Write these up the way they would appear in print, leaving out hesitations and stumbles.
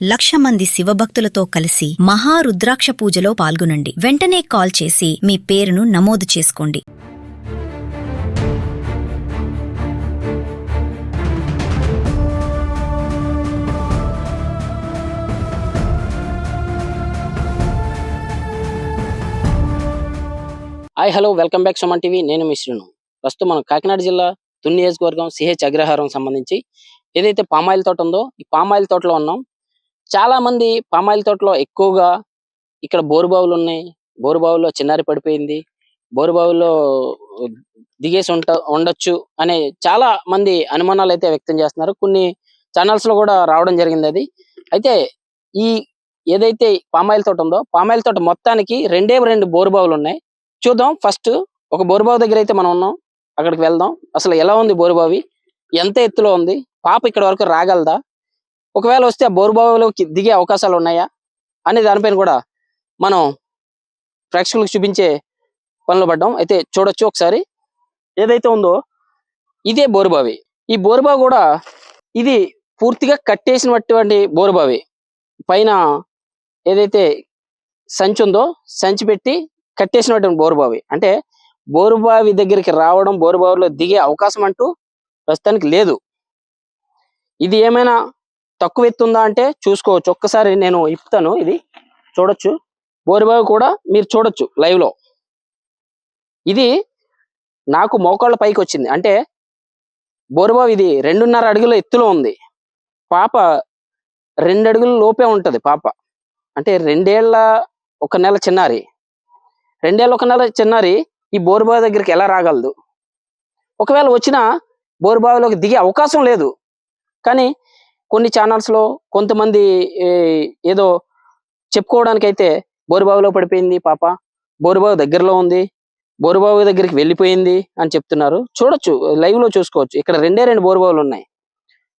1,00,000 మంది శివభక్తులతో కలిసి మహారుద్రాక్ష పూజలో పాల్గొనండి. వెంటనే కాల్ చేసి మీ పేరును నమోదు చేసుకోండి. Hi hello welcome back Suman TV. నేను మీ శ్రీను. ప్రస్తుతం మనం కాకినాడ జిల్లా తుని నియోజకవర్గం సిహెచ్ అగ్రహారం సంబంధించి ఏదైతే పామాయిల్ తోట ఉందో ఈ పామాయిల్ తోటలో ఉన్నాం. చాలా మంది పామాయిల్ తోటలో ఎక్కువగా ఇక్కడ బోరుబావులు ఉన్నాయి, బోరుబావుల్లో చిన్నారి పడిపోయింది, బోరుబావుల్లో దిగేసి ఉండొచ్చు అనే చాలా మంది అనుమానాలు అయితే వ్యక్తం చేస్తున్నారు. కొన్ని ఛానల్స్ లో కూడా రావడం జరిగింది. అది అయితే ఈ ఏదైతే పామాయిల్ తోట ఉందో పామాయిల్ తోట మొత్తానికి రెండు బోరుబావులు ఉన్నాయి. చూద్దాం. ఫస్ట్ ఒక బోరుబావి దగ్గర అయితే మనం ఉన్నాం, అక్కడికి వెళ్దాం. అసలు ఎలా ఉంది బోరుబావి, ఎంత ఎత్తులో ఉంది, పాప ఇక్కడ వరకు రాగలదా, ఒకవేళ వస్తే ఆ బోరుబావిలోకి దిగే అవకాశాలు ఉన్నాయా అనే దానిపైన కూడా మనం ప్రేక్షకులకు చూపించే పనులు పడ్డాం. అయితే చూడొచ్చు ఒకసారి. ఏదైతే ఉందో ఇదే బోరుబావి. ఈ బోరుబావి కూడా ఇది పూర్తిగా కట్టేసినటువంటి బోరుబావి. పైన ఏదైతే సంచి ఉందో సంచి పెట్టి కట్టేసినటువంటి బోరుబావి. అంటే బోరుబావి దగ్గరికి రావడం, బోరుబావిలో దిగే అవకాశం అంటూ ప్రస్తుతానికి లేదు. ఇది ఏమైనా తక్కువ ఎత్తుందా అంటే చూసుకోవచ్చు. ఒక్కసారి నేను ఇప్పుతాను, ఇది చూడొచ్చు. బోరుబావి కూడా మీరు చూడొచ్చు లైవ్ లో. ఇది నాకు మోకాళ్ళ పైకి వచ్చింది. అంటే బోరుబావి ఇది 2.5 అడుగుల ఎత్తులో ఉంది. పాప 2 అడుగుల లోపే ఉంటది పాప. అంటే 2 ఏళ్ల 1 నెల చిన్నారి. 2 ఏళ్ల 1 నెల చిన్నారి ఈ బోరుబావి దగ్గరికి ఎలా రాగలదు? ఒకవేళ వచ్చినా బోరుబావిలోకి దిగే అవకాశం లేదు. కానీ కొన్ని ఛానల్స్ లో కొంతమంది ఏదో చెప్పుకోవడానికైతే బోరుబావిలో పడిపోయింది పాప, బోరుబావి దగ్గరలో ఉంది, బోరుబావి దగ్గరికి వెళ్ళిపోయింది అని చెప్తున్నారు. చూడొచ్చు, లైవ్ లో చూసుకోవచ్చు. ఇక్కడ 2 బోరుబావులు ఉన్నాయి.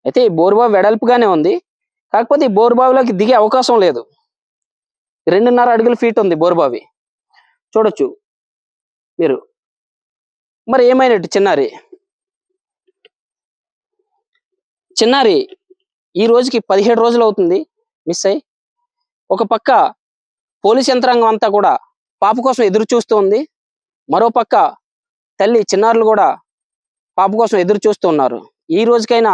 అయితే ఈ బోరుబావి వెడల్పుగానే ఉంది, కాకపోతే ఈ బోరుబావిలోకి దిగే అవకాశం లేదు. 2.5 అడుగుల ఫీట్ ఉంది బోరుబావి. చూడొచ్చు మీరు. మరి ఏమైనట్టు చిన్నారి ఈ రోజుకి 17 రోజులు అవుతుంది మిస్ అయ్యి. ఒక పక్క పోలీస్ యంత్రాంగం అంతా కూడా పాప కోసం ఎదురు చూస్తూ ఉంది, మరో పక్క తల్లి చిన్నారులు కూడా పాప కోసం ఎదురు చూస్తూ ఉన్నారు. ఈ రోజుకైనా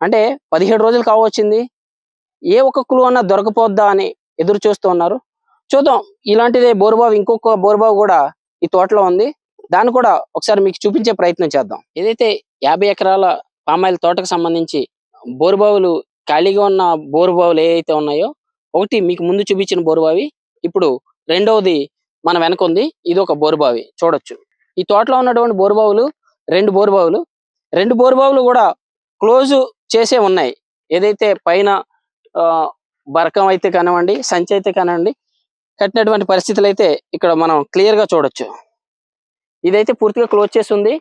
అంటే 17 రోజులు కావచ్చింది, ఏ ఒక్క క్లూ అన్నా దొరకపోద్దా అని ఎదురు చూస్తూ ఉన్నారు. చూద్దాం. ఇలాంటిదే బోరుబావి, ఇంకొక బోరుబావి కూడా ఈ తోటలో ఉంది. దాన్ని కూడా ఒకసారి మీకు చూపించే ప్రయత్నం చేద్దాం. ఏదైతే 50 ఎకరాల పామాయిల్ తోటకు సంబంధించి బోరుబావులు ఖాళీగా ఉన్న బోరుబావులు ఏవైతే ఉన్నాయో, ఒకటి మీకు ముందు చూపించిన బోరుబావి, ఇప్పుడు రెండవది మన వెనక ఉంది. ఇది ఒక బోరుబావి. చూడొచ్చు ఈ తోటలో ఉన్నటువంటి బోరుబావులు 2 బోరుబావులు కూడా క్లోజ్ చేసే ఉన్నాయి. ఏదైతే పైన బరకం అయితే కానివ్వండి, సంచి అయితే కానివ్వండి, కట్టినటువంటి పరిస్థితులు అయితే ఇక్కడ మనం క్లియర్ గా చూడొచ్చు. ఇదైతే పూర్తిగా క్లోజ్ చేసి ఉంది,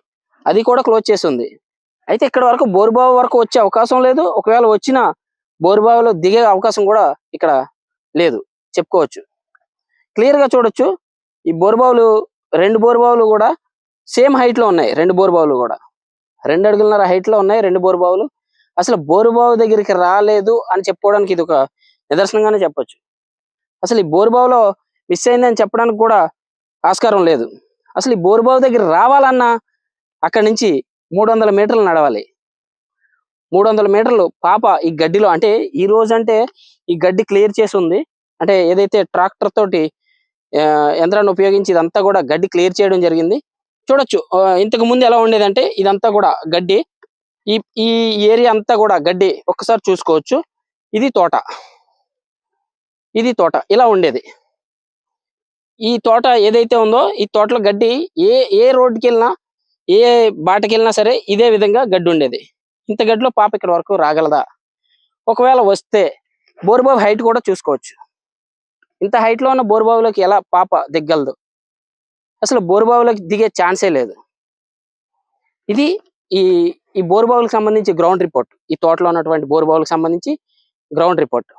అది కూడా క్లోజ్ చేసి ఉంది. అయితే ఇక్కడ వరకు బోరుబావి వరకు వచ్చే అవకాశం లేదు. ఒకవేళ వచ్చిన బోరుబావిలో దిగే అవకాశం కూడా ఇక్కడ లేదు చెప్పుకోవచ్చు. క్లియర్ గా చూడొచ్చు. ఈ బోరుబావులు 2 బోరుబావులు కూడా సేమ్ హైట్ లో ఉన్నాయి. 2 బోరుబావులు కూడా 2.5 అడుగుల హైట్ లో ఉన్నాయి. 2 బోరుబావులు అసలు బోరుబావి దగ్గరికి రాలేదు అని చెప్పుకోవడానికి ఇది ఒక నిదర్శనంగానే చెప్పొచ్చు. అసలు ఈ బోరుబావిలో మిస్ అయిందని చెప్పడానికి కూడా ఆస్కారం లేదు. అసలు ఈ బోరుబావి దగ్గర రావాలన్నా అక్కడి నుంచి 300 మీటర్లు నడవాలి. 300 మీటర్లు పాప ఈ గడ్డిలో. అంటే ఈ రోజు అంటే ఈ గడ్డి క్లియర్ చేసి ఉంది. అంటే ఏదైతే ట్రాక్టర్ తోటి యంత్రాన్ని ఉపయోగించి ఇదంతా కూడా గడ్డి క్లియర్ చేయడం జరిగింది. చూడొచ్చు ఇంతకు ముందు ఎలా ఉండేదంటే ఇదంతా కూడా గడ్డి, ఈ ఏరియా అంతా కూడా గడ్డి. ఒక్కసారి చూసుకోవచ్చు. ఇది తోట ఇలా ఉండేది. ఈ తోట ఏదైతే ఉందో ఈ తోటలో గడ్డి ఏ రోడ్డుకి వెళ్ళినా, ఏ బాటకి వెళ్ళినా సరే ఇదే విధంగా గడ్డి ఉండేది. ఇంత గడ్డిలో పాప ఇక్కడ వరకు రాగలదా? ఒకవేళ వస్తే బోరుబావి హైట్ కూడా చూసుకోవచ్చు. ఇంత హైట్ లో ఉన్న బోరుబావిలోకి ఎలా పాప దిగ్గలదు? అసలు బోరుబావిలోకి దిగే ఛాన్సే లేదు. ఇది ఈ బోరుబావులకు సంబంధించి గ్రౌండ్ రిపోర్ట్. ఈ తోటలో ఉన్నటువంటి బోరుబావులకు సంబంధించి గ్రౌండ్ రిపోర్ట్.